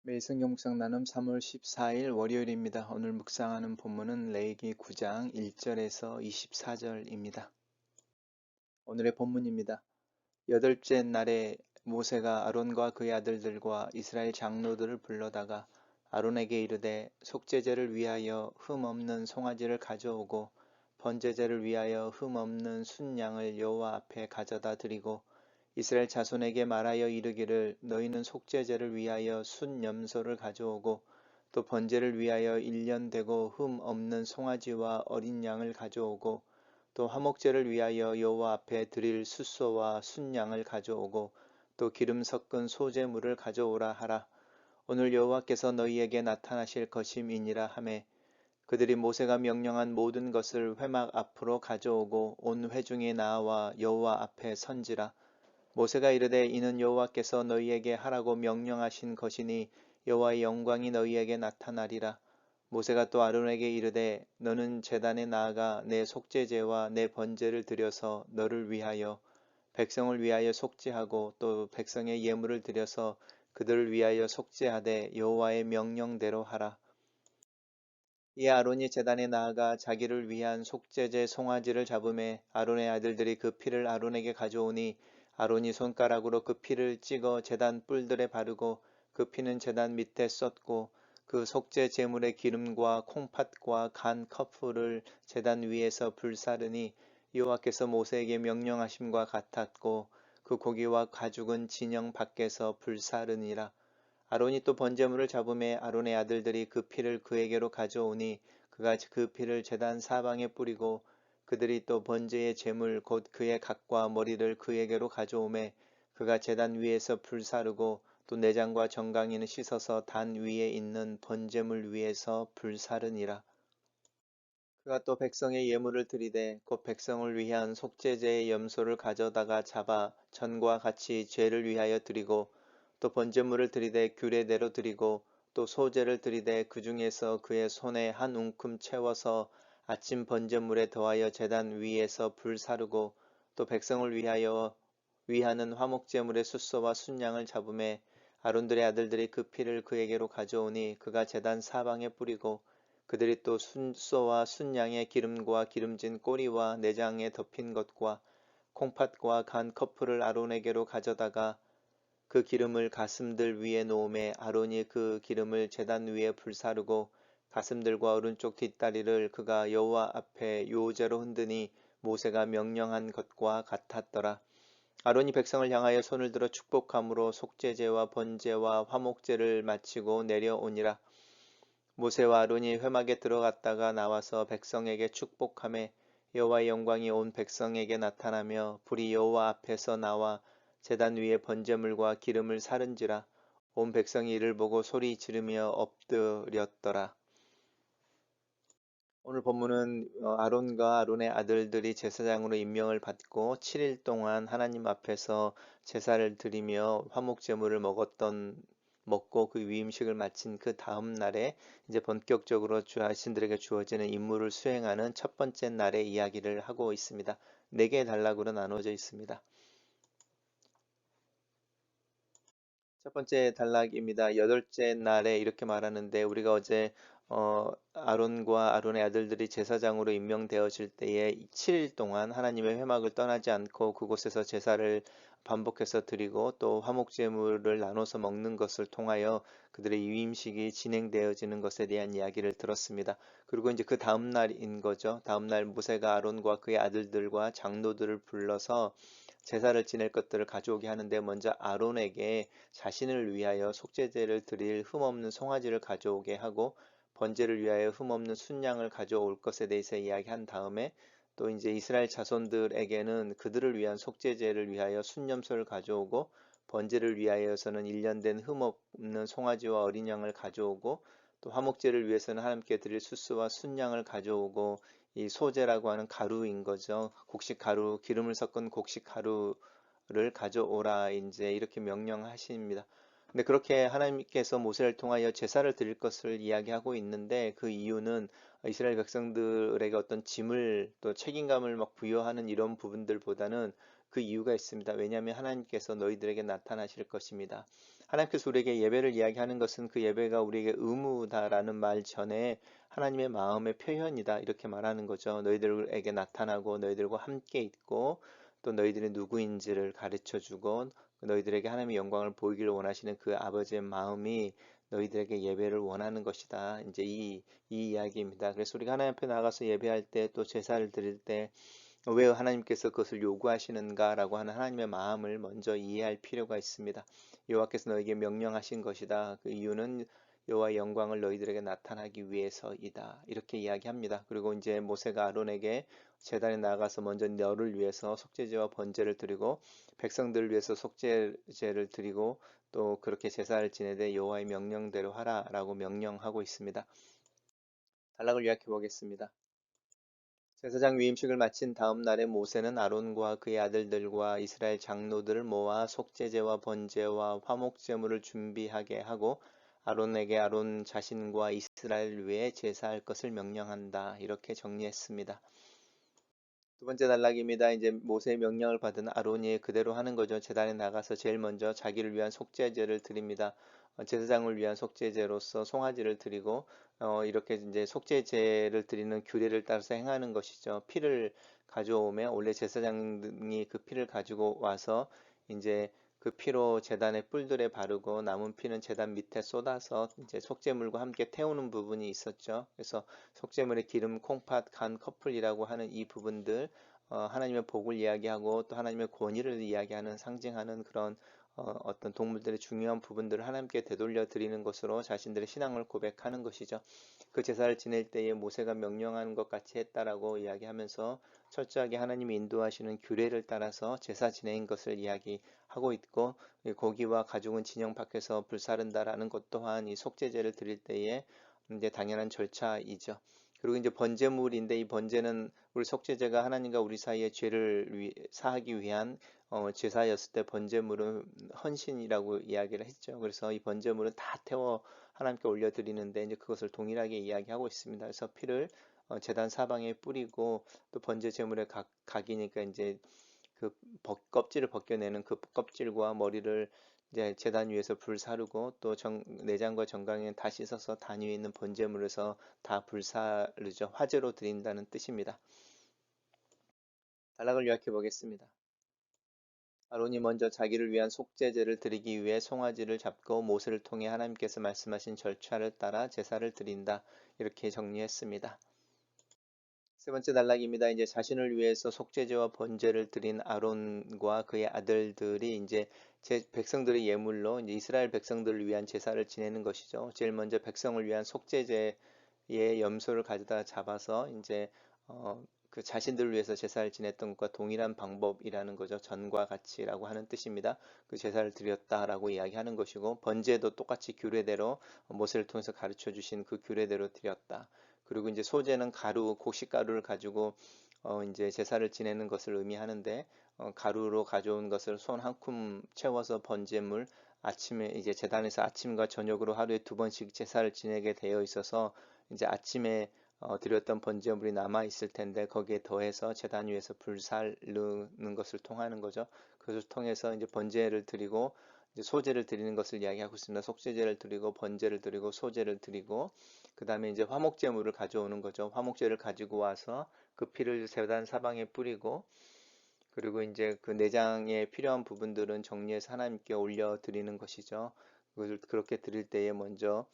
매일 성경 묵상 나눔 3월 14일 월요일입니다. 오늘 묵상하는 본문은 레위기 9장 1절에서 24절입니다. 오늘의 본문입니다. 여덟째 날에 모세가 아론과 그의 아들들과 이스라엘 장로들을 불러다가 아론에게 이르되 속죄제를 위하여 흠 없는 송아지를 가져오고 번제제를 위하여 흠 없는 순양을 여호와 앞에 가져다 드리고 이스라엘 자손에게 말하여 이르기를 너희는 속죄제를 위하여 순 염소를 가져오고 또 번제를 위하여 1년 되고 흠 없는 송아지와 어린 양을 가져오고 또 화목제를 위하여 여호와 앞에 드릴 숫소와 순양을 가져오고 또 기름 섞은 소제물을 가져오라 하라. 오늘 여호와께서 너희에게 나타나실 것임이니라 하매 그들이 모세가 명령한 모든 것을 회막 앞으로 가져오고 온 회중이 나와 여호와 앞에 선지라. 모세가 이르되 이는 여호와께서 너희에게 하라고 명령하신 것이니 여호와의 영광이 너희에게 나타나리라. 모세가 또 아론에게 이르되 너는 제단에 나아가 내 속죄제와 내 번제를 드려서 너를 위하여 백성을 위하여 속죄하고 또 백성의 예물을 드려서 그들을 위하여 속죄하되 여호와의 명령대로 하라. 이에 아론이 제단에 나아가 자기를 위한 속죄제 송아지를 잡음에 아론의 아들들이 그 피를 아론에게 가져오니 아론이 손가락으로 그 피를 찍어 제단 뿔들에 바르고 그 피는 제단 밑에 쏟고 그 속죄 제물의 기름과 콩팥과 간 커플을 제단 위에서 불사르니 여호와께서 모세에게 명령하심과 같았고 그 고기와 가죽은 진영 밖에서 불사르니라. 아론이 또 번제물을 잡음에 아론의 아들들이 그 피를 그에게로 가져오니 그가 그 피를 제단 사방에 뿌리고 그들이 또 번제의 제물 곧 그의 각과 머리를 그에게로 가져오매 그가 제단 위에서 불사르고 또 내장과 정강이는 씻어서 단 위에 있는 번제물 위에서 불사르니라. 그가 또 백성의 예물을 드리되 곧 백성을 위한 속죄제의 염소를 가져다가 잡아 전과 같이 죄를 위하여 드리고 또 번제물을 드리되 규례대로 드리고 또 소제를 드리되 그 중에서 그의 손에 한 웅큼 채워서 아침 번제물에 더하여 제단 위에서 불사르고 또 백성을 위하여 위하는 화목제물의 숫소와 순양을 잡음에 아론들의 아들들이 그 피를 그에게로 가져오니 그가 제단 사방에 뿌리고 그들이 또 순소와 순양의 기름과 기름진 꼬리와 내장에 덮인 것과 콩팥과 간 커플을 아론에게로 가져다가 그 기름을 가슴들 위에 놓음에 아론이 그 기름을 제단 위에 불사르고 가슴들과 오른쪽 뒷다리를 그가 여호와 앞에 요제로 흔드니 모세가 명령한 것과 같았더라. 아론이 백성을 향하여 손을 들어 축복함으로 속죄제와 번제와 화목제를 마치고 내려오니라. 모세와 아론이 회막에 들어갔다가 나와서 백성에게 축복하매 여호와의 영광이 온 백성에게 나타나며 불이 여호와 앞에서 나와 제단 위에 번제물과 기름을 사른지라. 온 백성이 이를 보고 소리 지르며 엎드렸더라. 오늘 본문은 아론과 아론의 아들들이 제사장으로 임명을 받고 7일 동안 하나님 앞에서 제사를 드리며 화목제물을 먹고 그 위임식을 마친 그 다음 날에 이제 본격적으로 자신들에게 주어지는 임무를 수행하는 첫 번째 날의 이야기를 하고 있습니다. 네 개의 단락으로 나눠져 있습니다. 첫 번째 단락입니다. 여덟째 날에 이렇게 말하는데 우리가 어제 아론과 아론의 아들들이 제사장으로 임명되어질 때에 7일 동안 하나님의 회막을 떠나지 않고 그곳에서 제사를 반복해서 드리고 또 화목제물을 나눠서 먹는 것을 통하여 그들의 유임식이 진행되어지는 것에 대한 이야기를 들었습니다. 그리고 이제 그 다음 날인 거죠. 다음 날 모세가 아론과 그의 아들들과 장로들을 불러서 제사를 지낼 것들을 가져오게 하는데 먼저 아론에게 자신을 위하여 속죄제를 드릴 흠없는 송아지를 가져오게 하고 번제를 위하여 흠없는 순양을 가져올 것에 대해서 이야기한 다음에 또 이제 이스라엘 자손들에게는 그들을 위한 속죄제를 위하여 순염소를 가져오고 번제를 위하여서는 1년 된 흠없는 송아지와 어린 양을 가져오고 또 화목제를 위해서는 하나님께 드릴 숫소와 순양을 가져오고 이 소제라고 하는 가루인 거죠. 곡식 가루, 기름을 섞은 곡식 가루를 가져오라 이제 이렇게 명령하십니다. 근데 그렇게 하나님께서 모세를 통하여 제사를 드릴 것을 이야기하고 있는데 그 이유는 이스라엘 백성들에게 어떤 짐을 또 책임감을 막 부여하는 이런 부분들보다는 그 이유가 있습니다. 왜냐하면 하나님께서 너희들에게 나타나실 것입니다. 하나님께서 우리에게 예배를 이야기하는 것은 그 예배가 우리에게 의무다라는 말 전에 하나님의 마음의 표현이다 이렇게 말하는 거죠. 너희들에게 나타나고 너희들과 함께 있고 또 너희들이 누구인지를 가르쳐 주고 너희들에게 하나님의 영광을 보이기를 원하시는 그 아버지의 마음이 너희들에게 예배를 원하는 것이다. 이제 이 이야기입니다. 그래서 우리가 하나님 앞에 나가서 예배할 때 또 제사를 드릴 때 왜 하나님께서 그것을 요구하시는가라고 하는 하나님의 마음을 먼저 이해할 필요가 있습니다. 여호와께서 너에게 명령하신 것이다. 그 이유는 여호와의 영광을 너희들에게 나타나기 위해서이다. 이렇게 이야기합니다. 그리고 이제 모세가 아론에게 제단에 나가서 먼저 너를 위해서 속죄제와 번제를 드리고 백성들을 위해서 속죄제를 드리고 또 그렇게 제사를 지내되 여호와의 명령대로 하라라고 명령하고 있습니다. 단락을 요약해 보겠습니다. 제사장 위임식을 마친 다음 날에 모세는 아론과 그의 아들들과 이스라엘 장로들을 모아 속죄제와 번제와 화목제물을 준비하게 하고 아론에게 아론 자신과 이스라엘 위에 제사할 것을 명령한다. 이렇게 정리했습니다. 두 번째 단락입니다. 이제 모세의 명령을 받은 아론이 그대로 하는 거죠. 제단에 나가서 제일 먼저 자기를 위한 속죄제를 드립니다. 제사장을 위한 속죄제로서 송아지를 드리고 이렇게 이제 속죄제를 드리는 규례를 따라서 행하는 것이죠. 피를 가져오면 원래 제사장이 그 피를 가지고 와서 이제 그 피로 제단의 뿔들에 바르고 남은 피는 제단 밑에 쏟아서 이제 속죄물과 함께 태우는 부분이 있었죠. 그래서 속죄물의 기름, 콩팥, 간, 커플이라고 하는 이 부분들 하나님의 복을 이야기하고 또 하나님의 권위를 이야기하는 상징하는 그런 어떤 동물들의 중요한 부분들을 하나님께 되돌려 드리는 것으로 자신들의 신앙을 고백하는 것이죠. 그 제사를 지낼 때에 모세가 명령하는 것 같이 했다라고 이야기하면서 철저하게 하나님이 인도하시는 규례를 따라서 제사 지내는 것을 이야기하고 있고 고기와 가죽은 진영 밖에서 불사른다라는 것 또한 이 속죄제를 드릴 때에 이제 당연한 절차이죠. 그리고 이제 번제물인데 이 번제는 우리 속죄제가 하나님과 우리 사이의 죄를 사하기 위한 제사였을 때 번제물은 헌신이라고 이야기를 했죠. 그래서 이 번제물은 다 태워 하나님께 올려드리는데 이제 그것을 동일하게 이야기하고 있습니다. 그래서 피를 제단 사방에 뿌리고 또 번제 제물의 각이니까 이제 그 껍질을 벗겨내는 그 껍질과 머리를 이제 제단 위에서 불 사르고 또 내장과 정강이는 다 씻어서 단 위에 있는 번제물에서 다 불사르죠. 화제로 드린다는 뜻입니다. 단락을 요약해 보겠습니다. 아론이 먼저 자기를 위한 속죄제를 드리기 위해 송아지를 잡고 모세를 통해 하나님께서 말씀하신 절차를 따라 제사를 드린다. 이렇게 정리했습니다. 세 번째 단락입니다. 이제 자신을 위해서 속죄제와 번제를 드린 아론과 그의 아들들이 이제 백성들의 예물로 이제 이스라엘 백성들을 위한 제사를 지내는 것이죠. 제일 먼저 백성을 위한 속죄제의 염소를 가져다 잡아서 이제 그 자신들을 위해서 제사를 지냈던 것과 동일한 방법이라는 거죠. 전과 같이라고 하는 뜻입니다. 그 제사를 드렸다라고 이야기하는 것이고 번제도 똑같이 규례대로 모세를 통해서 가르쳐 주신 그 규례대로 드렸다. 그리고 이제 소제는 가루, 곡식가루를 가지고 이제 제사를 지내는 것을 의미하는데 가루로 가져온 것을 손 한 줌 채워서 번제물 아침에 이제 제단에서 아침과 저녁으로 하루에 두 번씩 제사를 지내게 되어 있어서 이제 아침에 드렸던 번제물이 남아 있을 텐데 거기에 더해서 제단 위에서 불사르는 것을 통하는 거죠. 그것을 통해서 이제 번제를 드리고 이제 소제를 드리는 것을 이야기하고 있습니다. 속죄제를 드리고 번제를 드리고 소제를 드리고 그 다음에 이제 화목제물을 가져오는 거죠. 화목제를 가지고 와서 그 피를 제단 사방에 뿌리고 그리고 이제 그 내장에 필요한 부분들은 정리해서 하나님께 올려 드리는 것이죠. 그것을 그렇게 드릴 때에 먼저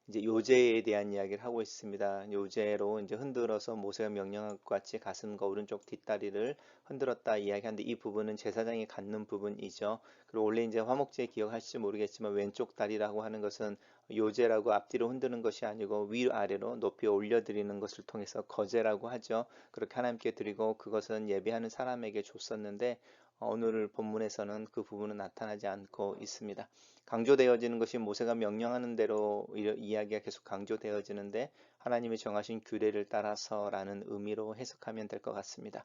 이제 요제에 대한 이야기를 하고 있습니다. 요제로 이제 흔들어서 모세가 명령한 것 같이 가슴과 오른쪽 뒷다리를 흔들었다 이야기하는데 이 부분은 제사장이 갖는 부분이죠. 그리고 원래 이제 화목제 기억하실지 모르겠지만 왼쪽 다리라고 하는 것은 요제라고 앞뒤로 흔드는 것이 아니고 위아래로 높이 올려드리는 것을 통해서 거제라고 하죠. 그렇게 하나님께 드리고 그것은 예배하는 사람에게 줬었는데 오늘 본문에서는 그 부분은 나타나지 않고 있습니다. 강조되어지는 것이 모세가 명령하는 대로 이야기가 계속 강조되어지는데 하나님이 정하신 규례를 따라서라는 의미로 해석하면 될 것 같습니다.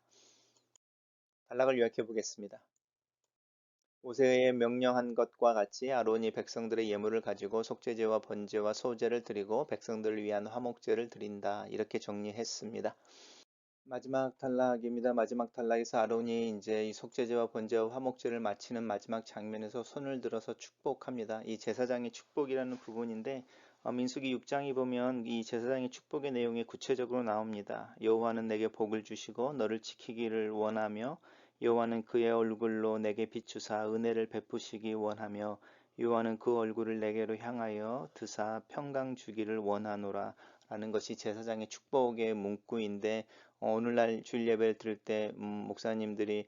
단락을 요약해 보겠습니다. 모세의 명령한 것과 같이 아론이 백성들의 예물을 가지고 속죄제와 번제와 소제를 드리고 백성들을 위한 화목제를 드린다. 이렇게 정리했습니다. 마지막 단락입니다. 마지막 단락에서 아론이 이제 이 속죄제와 번제와 화목제를 마치는 마지막 장면에서 손을 들어서 축복합니다. 이 제사장의 축복이라는 부분인데 민수기 6장에 보면 이 제사장의 축복의 내용이 구체적으로 나옵니다. 여호와는 내게 복을 주시고 너를 지키기를 원하며 여호와는 그의 얼굴로 내게 비추사 은혜를 베푸시기 원하며 여호와는 그 얼굴을 내게로 향하여 드사 평강 주기를 원하노라 라는 것이 제사장의 축복의 문구인데 오늘날 주일 예배를 드릴 때 목사님들이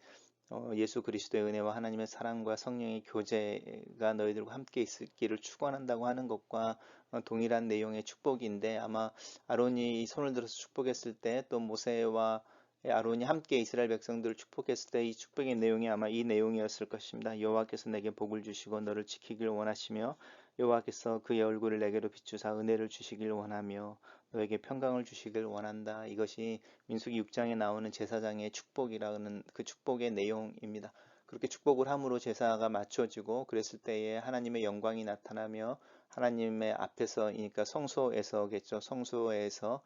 예수 그리스도의 은혜와 하나님의 사랑과 성령의 교제가 너희들과 함께 있기를 축원한다고 하는 것과 동일한 내용의 축복인데 아마 아론이 손을 들어서 축복했을 때 또 모세와 아론이 함께 이스라엘 백성들을 축복했을 때 이 축복의 내용이 아마 이 내용이었을 것입니다. 여호와께서 내게 복을 주시고 너를 지키길 원하시며 여호와께서 그의 얼굴을 내게로 비추사 은혜를 주시길 원하며 너에게 평강을 주시길 원한다. 이것이 민수기 6장에 나오는 제사장의 축복이라는 그 축복의 내용입니다. 그렇게 축복을 함으로 제사가 맞춰지고 그랬을 때에 하나님의 영광이 나타나며 하나님의 앞에서 그러니까 성소에서겠죠. 성소에서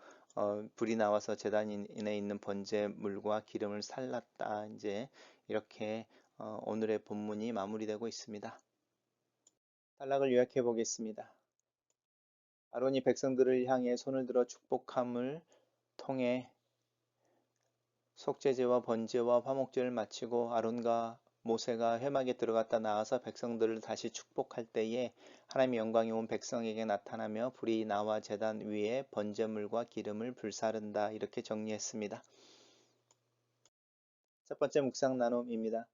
불이 나와서 제단인에 있는 번제물과 기름을 살랐다. 이제 이렇게 오늘의 본문이 마무리되고 있습니다. 단락을 요약해 보겠습니다. 아론이 백성들을 향해 손을 들어 축복함을 통해 속죄제와 번제와 화목제를 마치고 아론과 모세가 회막에 들어갔다 나와서 백성들을 다시 축복할 때에 하나님의 영광이 온 백성에게 나타나며 불이 나와 제단 위에 번제물과 기름을 불사른다. 이렇게 정리했습니다. 첫 번째 묵상 나눔입니다.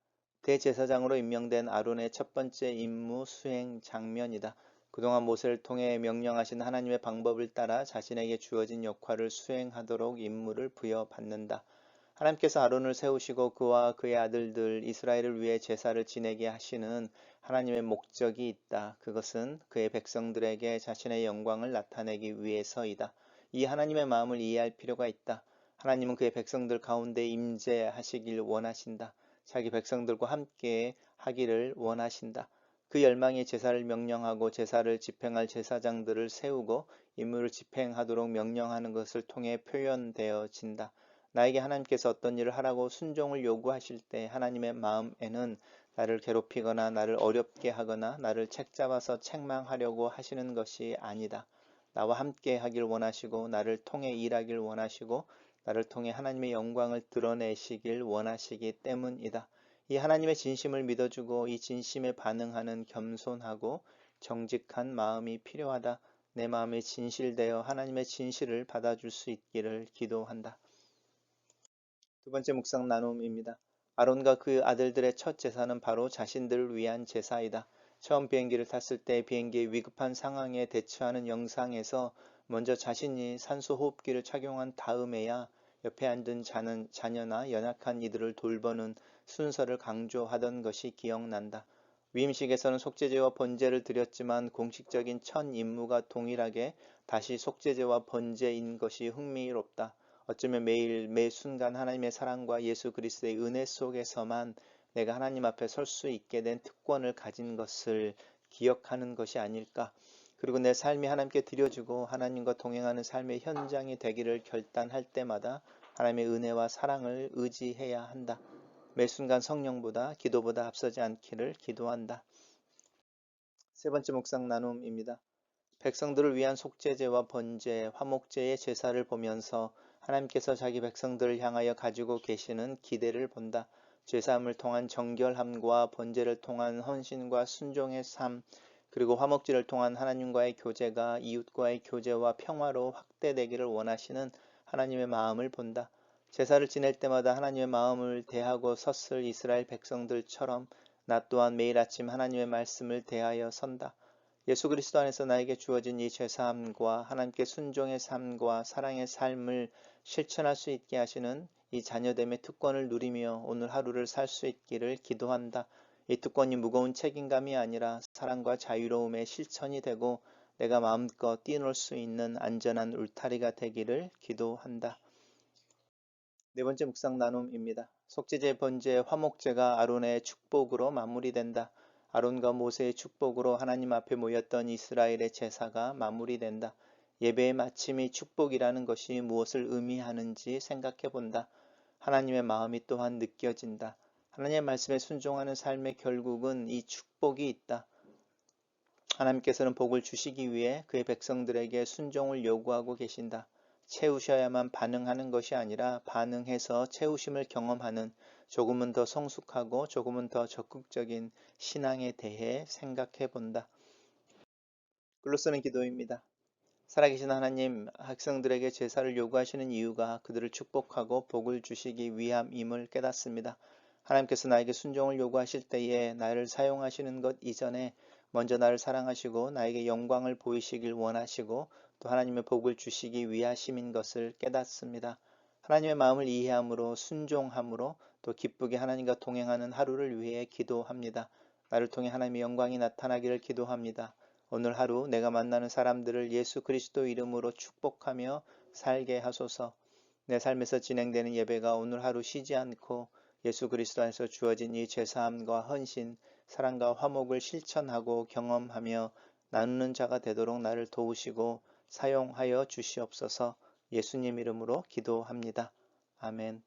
대제사장으로 임명된 아론의 첫 번째 임무 수행 장면이다. 그동안 모세를 통해 명령하신 하나님의 방법을 따라 자신에게 주어진 역할을 수행하도록 임무를 부여받는다. 하나님께서 아론을 세우시고 그와 그의 아들들 이스라엘을 위해 제사를 지내게 하시는 하나님의 목적이 있다. 그것은 그의 백성들에게 자신의 영광을 나타내기 위해서이다. 이 하나님의 마음을 이해할 필요가 있다. 하나님은 그의 백성들 가운데 임재하시길 원하신다. 자기 백성들과 함께 하기를 원하신다. 그 열망의 제사를 명령하고 제사를 집행할 제사장들을 세우고 임무를 집행하도록 명령하는 것을 통해 표현되어진다. 나에게 하나님께서 어떤 일을 하라고 순종을 요구하실 때 하나님의 마음에는 나를 괴롭히거나 나를 어렵게 하거나 나를 책잡아서 책망하려고 하시는 것이 아니다. 나와 함께 하길 원하시고 나를 통해 일하길 원하시고 나를 통해 하나님의 영광을 드러내시길 원하시기 때문이다. 이 하나님의 진심을 믿어주고 이 진심에 반응하는 겸손하고 정직한 마음이 필요하다. 내 마음이 진실되어 하나님의 진실을 받아줄 수 있기를 기도한다. 두 번째 묵상 나눔입니다. 아론과 그 아들들의 첫 제사는 바로 자신들을 위한 제사이다. 처음 비행기를 탔을 때 비행기의 위급한 상황에 대처하는 영상에서 먼저 자신이 산소 호흡기를 착용한 다음에야 옆에 앉은 자녀나 연약한 이들을 돌보는 순서를 강조하던 것이 기억난다. 위임식에서는 속죄제와 번제를 드렸지만 공식적인 첫 임무가 동일하게 다시 속죄제와 번제인 것이 흥미롭다. 어쩌면 매일 매 순간 하나님의 사랑과 예수 그리스도의 은혜 속에서만 내가 하나님 앞에 설 수 있게 된 특권을 가진 것을 기억하는 것이 아닐까. 그리고 내 삶이 하나님께 드려지고 하나님과 동행하는 삶의 현장이 되기를 결단할 때마다 하나님의 은혜와 사랑을 의지해야 한다. 매 순간 성령보다 기도보다 앞서지 않기를 기도한다. 세 번째 묵상 나눔입니다. 백성들을 위한 속죄제와 번제, 화목제의 제사를 보면서 하나님께서 자기 백성들을 향하여 가지고 계시는 기대를 본다. 제사함을 통한 정결함과 번제를 통한 헌신과 순종의 삶, 그리고 화목제를 통한 하나님과의 교제가 이웃과의 교제와 평화로 확대되기를 원하시는 하나님의 마음을 본다. 제사를 지낼 때마다 하나님의 마음을 대하고 섰을 이스라엘 백성들처럼 나 또한 매일 아침 하나님의 말씀을 대하여 선다. 예수 그리스도 안에서 나에게 주어진 이 죄사함과 하나님께 순종의 삶과 사랑의 삶을 실천할 수 있게 하시는 이 자녀됨의 특권을 누리며 오늘 하루를 살 수 있기를 기도한다. 이 특권이 무거운 책임감이 아니라 사랑과 자유로움의 실천이 되고 내가 마음껏 뛰놀 수 있는 안전한 울타리가 되기를 기도한다. 네 번째 묵상 나눔입니다. 속죄제, 번제, 화목제가 아론의 축복으로 마무리된다. 아론과 모세의 축복으로 하나님 앞에 모였던 이스라엘의 제사가 마무리된다. 예배의 마침이 축복이라는 것이 무엇을 의미하는지 생각해 본다. 하나님의 마음이 또한 느껴진다. 하나님의 말씀에 순종하는 삶의 결국은 이 축복이 있다. 하나님께서는 복을 주시기 위해 그의 백성들에게 순종을 요구하고 계신다. 채우셔야만 반응하는 것이 아니라 반응해서 채우심을 경험하는 조금은 더 성숙하고 조금은 더 적극적인 신앙에 대해 생각해 본다. 글로 쓰는 기도입니다. 살아계신 하나님, 학생들에게 제사를 요구하시는 이유가 그들을 축복하고 복을 주시기 위함임을 깨닫습니다. 하나님께서 나에게 순종을 요구하실 때에 나를 사용하시는 것 이전에 먼저 나를 사랑하시고 나에게 영광을 보이시길 원하시고 또 하나님의 복을 주시기 위하심인 것을 깨닫습니다. 하나님의 마음을 이해함으로 순종함으로 또 기쁘게 하나님과 동행하는 하루를 위해 기도합니다. 나를 통해 하나님의 영광이 나타나기를 기도합니다. 오늘 하루 내가 만나는 사람들을 예수 그리스도 이름으로 축복하며 살게 하소서. 내 삶에서 진행되는 예배가 오늘 하루 쉬지 않고 예수 그리스도 안에서 주어진 이 죄사함과 헌신, 사랑과 화목을 실천하고 경험하며 나누는 자가 되도록 나를 도우시고 사용하여 주시옵소서. 예수님 이름으로 기도합니다. 아멘.